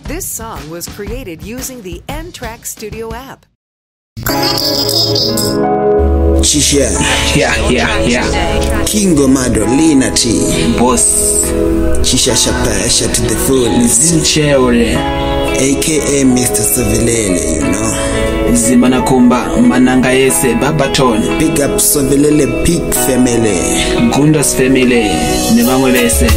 This song was created using the N-Track Studio app. Shisha. Yeah. King gomado, Lina T. Boss. Shisha Shapasha to the fullest. Zimdancehall. AKA Mr. Sovilele, you know. Zimana kumba, mananga yese, babaton. Big up Sovilele, big family. Gundas family, nevango lese.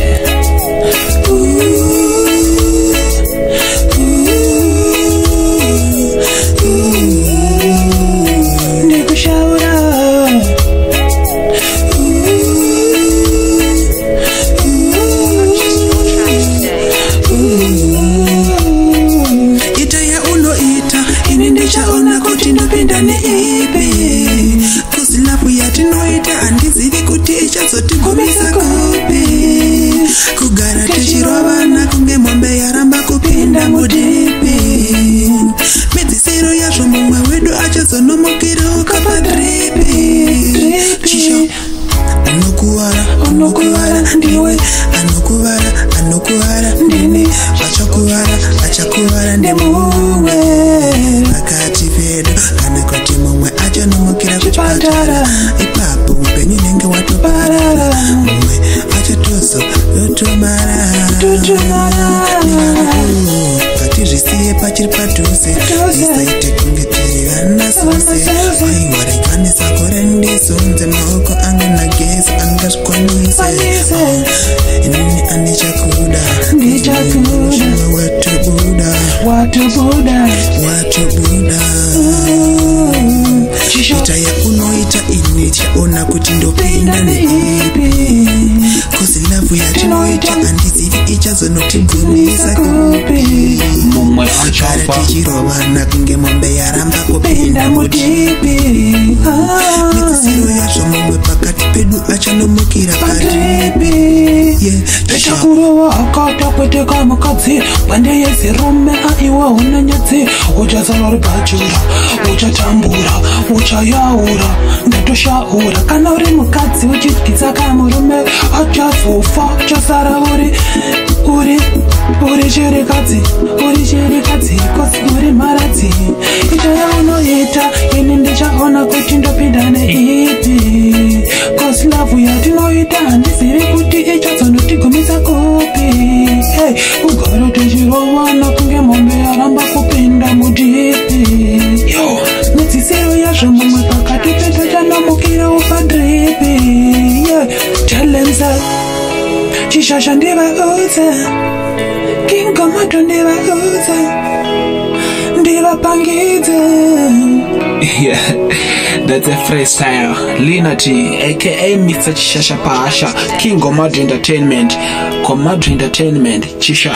Ndopindane ipi kuzilapu yatinoita andizivi kuti ichazotigumisa kupi kugara tichirovana kunge mombe yaramba kupinda mudipi medzisiro yazvo mumwe wedu achazonomukira ukapadripi chisho unokuvara ndiwe anokuvara ndini achakuvara ndemumwe pakati pedu kana kuti mumwe achanomukira kuchipatara ipapo upenyu nenge watoparara mumwe achatozo yotomara patizvisiye pachiri padhuze zisaite kunge tiri vana sose aiwarekanisa kore ndizunze maoko angu nagezo angazvikwanise inini andichakuda ndichakuda watobuda ita yaunoita ini chaona kuti ndopinda neipi kozilavu yatinoita andizivi ichazonotigumisa kupi Mumwe kare tichirovana kunge mombe yaramba kupinda mudipi medzisiro yazvo mumwe pakati pedu achanomukira padripi Chakurova akatapweteka mukadzi pande yezirume aiwa unanyadzi uchazarori bachura uchatambura uchayaura ndatoshaura kana uri mukadzi uchityisa kamurume achazofa uchasara uri chirikadzi kosi uri mharadzi ita yaunoita ini ndichaona kuti ndopinda neipi kosi lavu yatinoita handizivi kuti ichazonotigumisa kupi kugara tichirovana kunge mombe yaramba kupinda mudipi medzisiro yazvo mumwe pakati pedu chanomukira upadripi talenza chishasha ndivaudze King gomado ndivaudze ndivapangidze. Yeah, that's a freestyle. Lina T, aka Mr. Chishasha Pasha, King Gomado Entertainment, Gomado Entertainment, Chisha.